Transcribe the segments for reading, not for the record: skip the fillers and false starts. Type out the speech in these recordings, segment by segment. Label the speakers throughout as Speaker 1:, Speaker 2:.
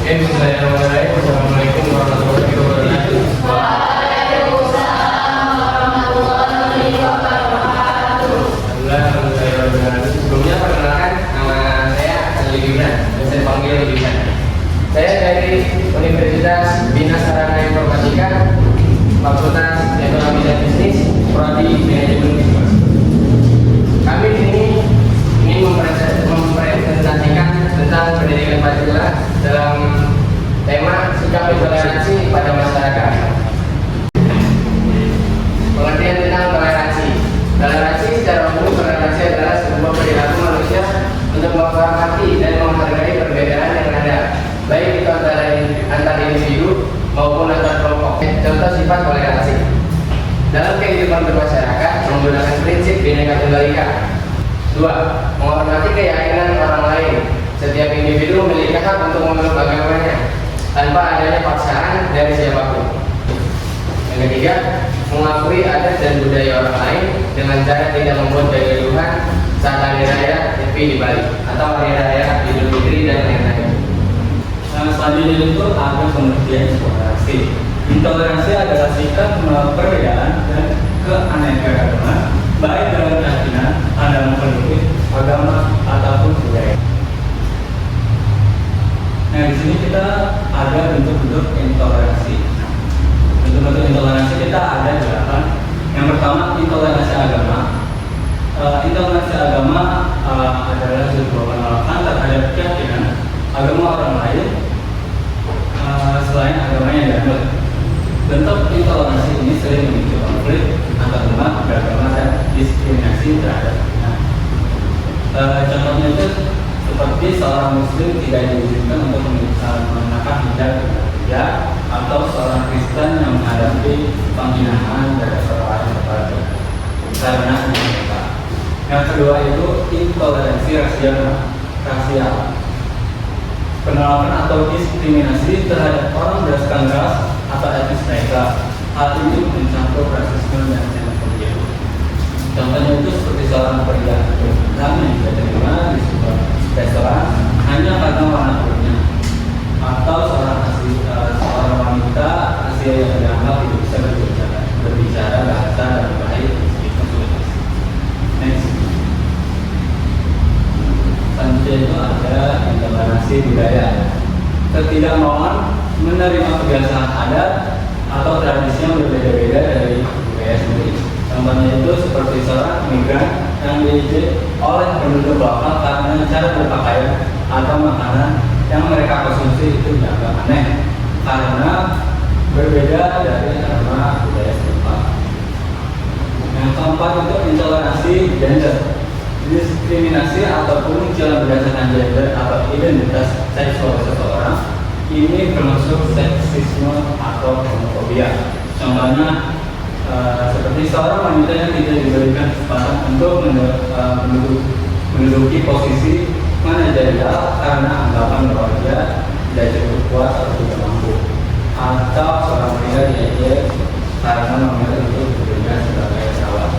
Speaker 1: Bismillahirrahmanirrahim. Assalamualaikum warahmatullahi wabarakatuh.
Speaker 2: Waalaikumsalam warahmatullahi wabarakatuh.
Speaker 1: Alhamdulillah. Sebelumnya perkenalkan, nama saya Ali Gibran, bisa dipanggil Gibran. Saya dari Universitas Bina Sarana Informatika, Fakultas Ekonomi dan Bisnis, Prodi Manajemen Bisnis. Kami di sini ingin mempresentasikan tentang pendidikan Pancasila dalam tema sikap intoleransi pada masyarakat. Pengertian tentang toleransi. Toleransi secara umum, toleransi adalah sebuah perilaku manusia untuk menghormati dan menghargai perbedaan yang ada, baik itu antar individu maupun antar kelompok. Contoh sifat toleransi dalam kehidupan bermasyarakat menggunakan prinsip Bhinneka Tunggal Ika. 2. Menghormati keyakinan orang lain. Setiap individu memiliki hak untuk memeluk agamanya tanpa adanya paksaan dari siapapun. Yang ketiga, mengakui adat dan budaya orang lain dengan cara tidak membuat kegaduhan saat hari raya Nyepi di Bali atau hari raya Idul Fitri dan lain-lain.
Speaker 3: Selanjutnya itu ada pengertian toleransi. Intoleransi adalah sikap menolak perbedaan dan keanekaragaman, baik dalam keyakinan, pandangan politik, agama, ataupun budaya. Nah, di sini kita ada bentuk-bentuk intoleransi. Bentuk-bentuk intoleransi kita ada 8. Yang pertama, intoleransi agama. Intoleransi agama adalah sebuah penolakan terhadap keyakinan agama orang lain selain agama yang dianut. Bentuk intoleransi ini sering memicu konflik antar umat beragama dan diskriminasi terhadapnya. Contohnya itu seperti seorang muslim tidak diizinkan untuk mengenakan hijab tidak, atau seorang Kristen yang menghadapi penghinaan dari seorang lain kepada karena mereka. Yang kedua itu intoleransi rasial. Penolakan atau diskriminasi terhadap orang berdasarkan ras atau etnis mereka. Hal ini mencakup rasisme dan xenofobia. Contohnya itu seperti seorang pria yang tidak terima di sebuah restoran hanya karena warna kulitnya, atau seorang wanita Asia yang dianggap tidak bisa berbicara bahasa dan baik meskipun sudah. Next. Selanjutnya itu ada intoleransi budaya. Ketidakmauan menerima kebiasaan adat atau tradisi yang berbeda-beda dari budaya sendiri. Contohnya itu seperti seorang migran yang diejek oleh penduduk lokal karena cara berpakaian atau makanan yang mereka konsumsi itu dianggap aneh karena berbeda dari agama budaya setempat. Yang keempat itu intoleransi gender. Diskriminasi ataupun ujian berdasarkan gender atau identitas seksual seseorang ini termasuk seksisme atau homofobia. Contohnya seperti seorang wanita yang tidak diberikan kesempatan untuk menduduki posisi manajerial karena anggapan bahwa dia tidak cukup kuat atau tidak mampu, atau seorang pria diejek karena memilih untuk bekerja sebagai perawat.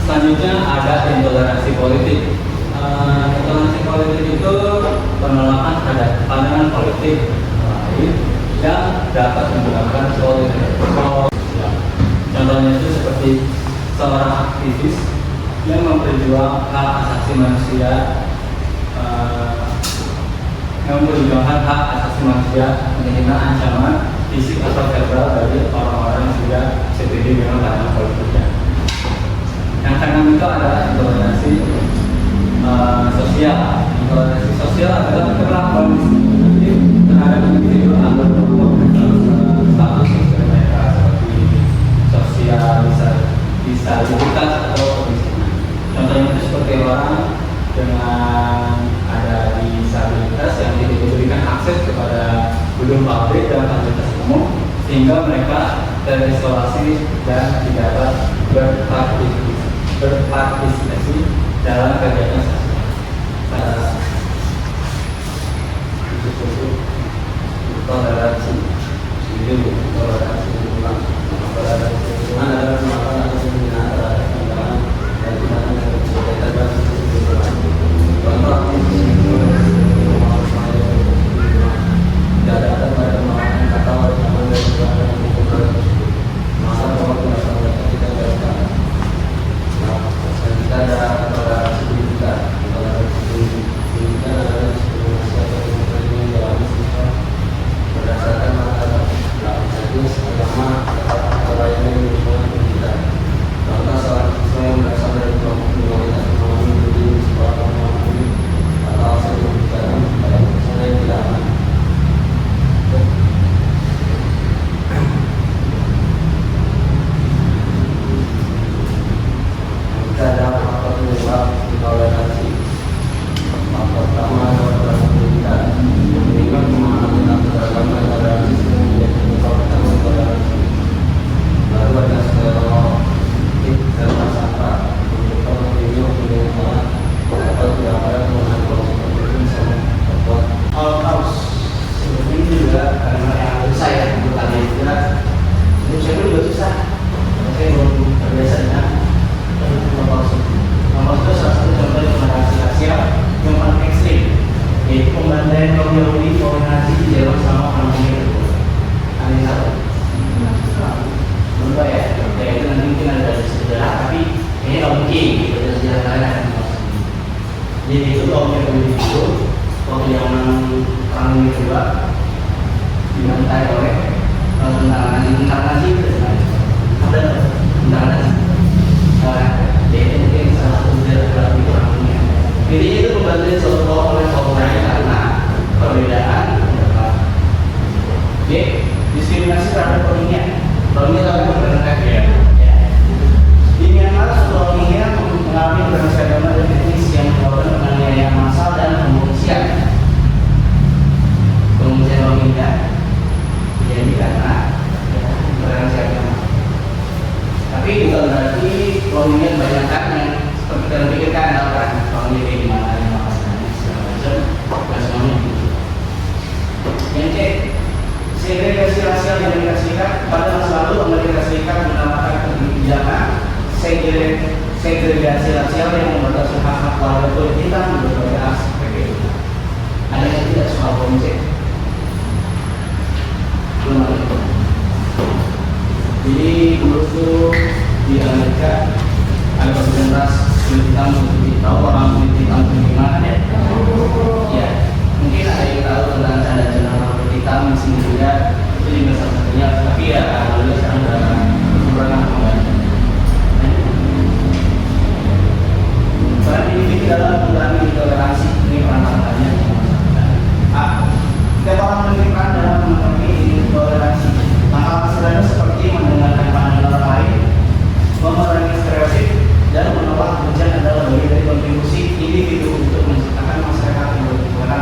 Speaker 3: Selanjutnya ada intoleransi politik. Intoleransi politik itu penolakan terhadap pandangan politik lain yang dapat menyebabkan polarisasi. Contohnya itu seperti seorang aktivis yang memperjuangkan hak asasi manusia, menerima ancaman fisik atau verbal dari orang-orang yang sudah setuju dengan pandangan politiknya. Yang keenam itu adalah intoleransi sosial. Intoleransi sosial adalah perlakuan diskriminatif terhadap individu atau kelompok status sosial mereka seperti sosial disabilitas atau kemiskinan. Contohnya itu seperti orang dengan ada disabilitas yang tidak diberikan akses kepada gedung pabrik dan fasilitas umum sehingga mereka terisolasi dan tidak dapat berpartisipasi dalam kegiatan sosial. Toleransi, toleransi lingkungan adalah kemampuan atau pembinaan terhadap pandangan dan tindakan yang berbeda
Speaker 4: Jadi itu kalau kita itu waktu zaman perang dunia kedua dibantai oleh tentara Nazi itu ada tentara Nazi. Jadi mungkin salah satu dari perang dunia. Jadi itu membantu suatu oleh lain karena perbedaan pendapat. Jadi diskriminasi terhadap Rohingya. Rohingya itu benar-benar ya. Di Myanmar, Rohingya mengalami berbagai agama dan etnis yang menyebabkan penganiayaan massal dan pengungsian. Pengungsian Rohingya jadi karena berbagai agama. Tapi bukan berarti Rohingya kebanyakan yang seperti kita pikirkan adalah Rohingya kayak gimana yang masalahnya segala macam, bukan semuanya gitu. Yang C, segregasi rasial di Amerika Serikat. Pada masa lalu Amerika Serikat menerapkan kebijakan segregasi rasial yang membatasi hak-hak warga kulit hitam di berbagai aspek kehidupan. Ada yang tidak soal konsep? Belum ada. Jadi dulu di Amerika ada perbedaan ras kulit hitam untuk tahu orang kulit hitam itu gimana ya? Ya, mungkin ada yang tahu tentang tanda jenama kulit hitam masih muda itu juga salah satunya. Tapi ya alhamdulillah sekarang sudah kekurangan pembantu. Peran individu dalam mengurangi intoleransi ini peran-perannya. Setiap orang memiliki peran dalam mengurangi intoleransi. Hal sederhana seperti mendengarkan pandangan orang lain, memerangi stereotip, dan menolak kebencian adalah bagian dari kontribusi individu untuk menciptakan masyarakat yang berkecukupan.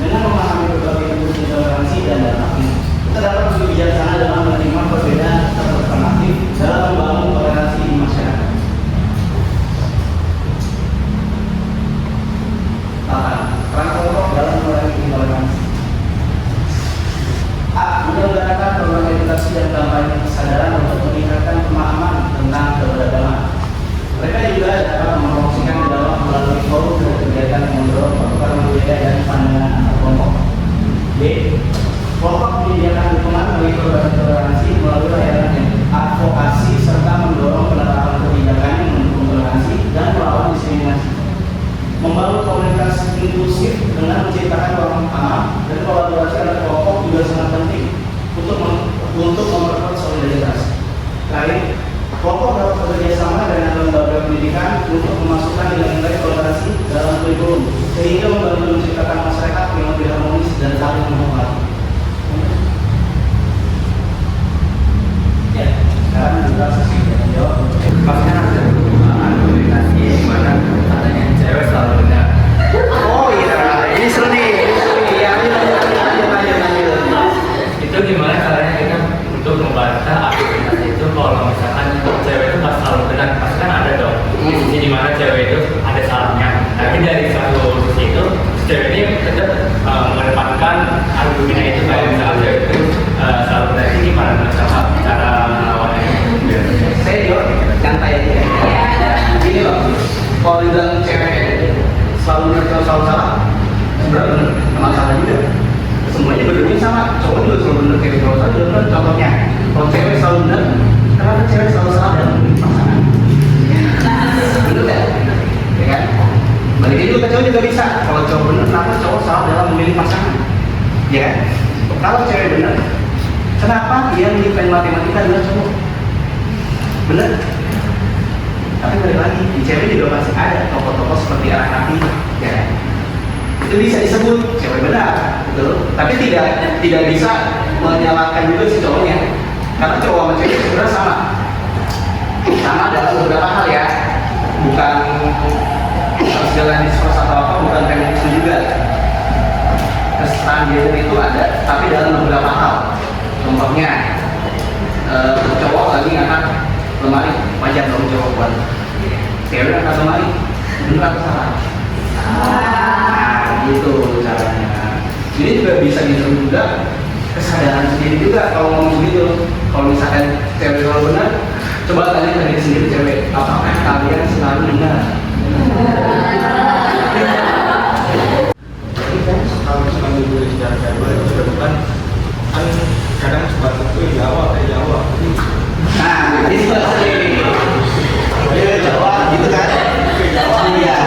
Speaker 4: Dengan memahami berbagai bentuk intoleransi dan dampaknya, kita dapat lebih bijaksana dalam menerima perbedaan alternatif dalam membangun toleransi di masyarakat. Peran kelompok dalam mengurangi intoleransi. Menyelenggarakan program edukasi dan kampanye kesadaran untuk meningkatkan pemahaman tentang keberagaman. Mereka juga dapat mempromosikan dakwah melalui forum dan kegiatan yang mendorong pertukaran budaya dan pandangan antar kelompok. B. Kelompok menyediakan dukungan bagi perubahan toleransi melalui layanan advokasi serta mendorong penerapan kebijakan yang mendukung toleransi dan melawan diskriminasi. Membangun komunitas inklusif dengan menciptakan ruang aman dan kolaborasi antar kelompok juga sangat penting untuk memperkuat solidaritas. Terakhir, kelompok dapat bekerja sama dengan lembaga pendidikan untuk memasukkan nilai-nilai toleransi dalam kurikulum sehingga membantu menciptakan masyarakat yang lebih harmonis dan saling menghormati. Ya, sekarang juga sesi jawab.
Speaker 3: Pasti ada argumentasi di mana katanya cewek selalu benar.
Speaker 4: Oh iya, ini seru nih. Ya, lanjut.
Speaker 3: Itu gimana caranya kita untuk membantah argumentasi itu kalau misalkan cewek itu nggak selalu benar, pasti kan ada dong di sisi dimana cewek itu ada salahnya. Tapi dari satu sisi itu cewek ini tetap mengedepankan argumen itu kayak misalnya cewek itu selalu benar. Ini gimana cara melawannya?
Speaker 4: Saya jawab santai aja. Gini loh, kalau dibilang cewek selalu benar atau selalu salah, sebenarnya benar, emang salah juga. Semuanya berdua sama, cowok juga selalu benar, cewek selalu salah juga benar. Contohnya, kalau cewek selalu benar, kenapa cewek selalu salah dalam memilih pasangan? Benar kan? Ya kan? Balikin juga cowok juga bisa. Kalau cowok benar, kenapa cowok salah dalam memilih pasangan? Ya kan? Kalau cewek benar, kenapa dia menyukai matematika dengan cowok? Benar? Tapi balik lagi, di cewek juga masih ada tokoh-tokoh seperti anak hati, ya kan? Itu bisa disebut cewek benar, betul. Tapi tidak bisa menyalahkan juga si cowoknya, karena cowok sama cewek sebenarnya sama dalam beberapa hal ya, bukan harus jalan diskurs atau apa, bukan feminisme juga. Kesetaraan gender itu ada, tapi dalam beberapa hal. Contohnya, cowok lagi ngangkat lemari, wajar dong cowok buat cewek ngangkat lemari, benar atau salah? Gitu caranya. Jadi juga bisa dihitung juga kesadaran sendiri juga kalau ngomong begitu. Kalau misalkan cewek kalau benar, coba tanya ke diri sendiri cewek, apakah kalian selalu benar?
Speaker 5: Jadi kan kalau misalkan dulu sejarah kedua itu sudah bukan kan kadang sebatas itu Jawa.
Speaker 4: Nah, ini seperti ini. Jawa gitu kan? Jawa iya.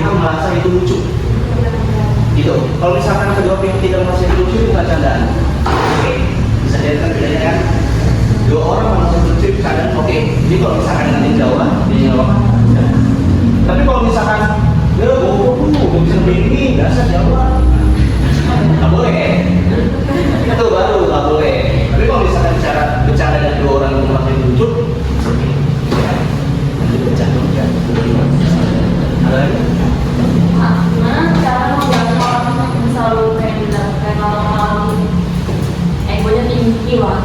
Speaker 4: pihak merasa itu lucu. Gitu. Kalau misalkan kedua pihak tidak merasa itu lucu, itu nggak candaan. Oke, bisa jadi kan bedanya kan? Dua orang merasa lucu itu candaan. Oke, jadi kalau misalkan nanti Jawa, dia nyawa. Tapi kalau misalkan ya gue bisa begini, dasar Jawa. Nggak boleh. Itu baru nggak boleh. Tapi kalau misalkan bicara dengan dua orang yang merasa lucu, oke. Ya, nanti bercanda ya. Ada lagi?
Speaker 2: Gimana cara membuat orang yang selalu kayak bilang kayak kalau egonya tinggi banget.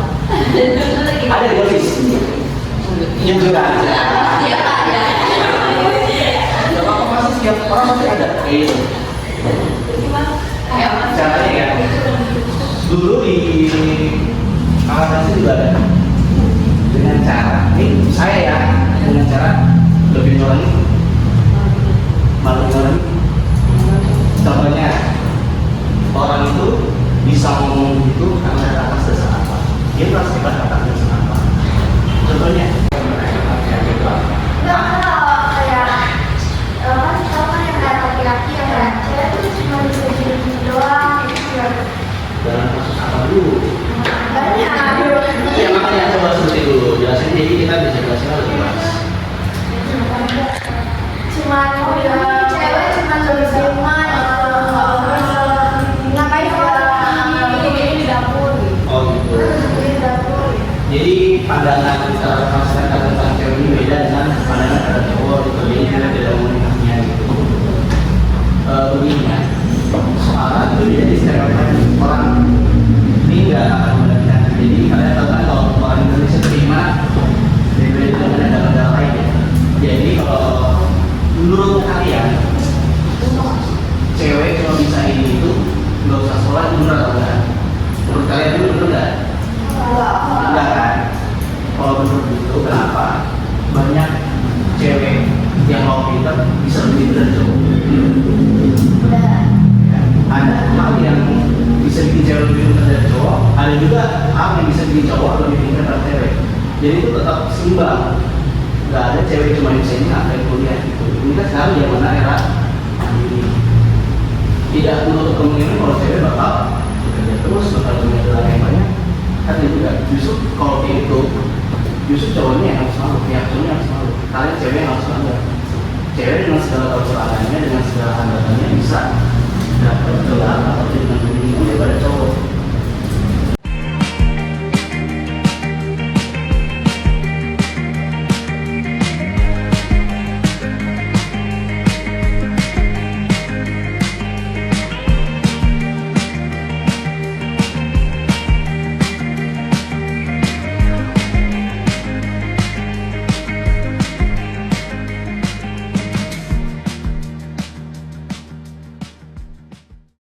Speaker 4: Ada di office. Jujur aja.
Speaker 2: Iya ada.
Speaker 4: Gak apa-apa, pasti setiap orang pasti ada. Gitu.
Speaker 2: Kayak apa?
Speaker 4: Caranya ya. Dulu di akansi juga ada. Dengan cara, ini saya ya, dengan cara lebih nyorani, malu nyorani. Contohnya, orang itu bisa ngomong gitu karena ada atas dasar apa? Dia pasti pada atas dasar apa? Contohnya,
Speaker 6: Enggak, kalau kayak kan kalau kan yang kayak laki-laki yang kayak cewek tuh cuma bisa gini doang gitu.
Speaker 4: dalam kasus apa dulu?
Speaker 6: Banyak.
Speaker 4: Ya makanya coba seperti dulu jelasin, jadi kita bisa jelasin lebih jelas.
Speaker 6: Cuman cewek cuma lebih cuman ngapain
Speaker 2: Ini di dapur gitu.
Speaker 4: Oh gitu.
Speaker 6: di dapur.
Speaker 4: Jadi pandangan kita masyarakat tentang cewek ini beda dengan pandangan pada cowok gitu. Jadi kita tidak menikahnya gitu. Begini ya, soal itu jadi stereotip orang ini nggak akan menikah. Jadi kalian tahu kan kalau orang Indonesia terima berbeda dengan negara lain ya. Jadi kalau menurut kalian cewek kalau bisa ini itu nggak usah sekolah itu benar atau enggak? Menurut kalian itu benar nggak? Enggak kan? Kalau menurut itu kenapa banyak cewek yang mau pintar bisa lebih benar cowok? Ada hal yang bisa bikin cewek lebih pintar dari cowok, ada juga hal yang bisa bikin cowok lebih pintar dari cewek. Jadi itu tetap seimbang. Gak ada cewek cuma bisa ini ngapain kuliah gitu. Ini kan sekarang zaman era ini. Tidak menutup kemungkinan kalau cewek bakal bekerja terus, bakal punya gelar yang banyak. Kan itu juga justru kalau kayak itu justru cowoknya yang harus malu, pihak cowoknya harus malu. Kalian cewek yang harus malu. Cewek dengan segala kekurangannya, dengan segala hambatannya bisa dapat gelar atau dengan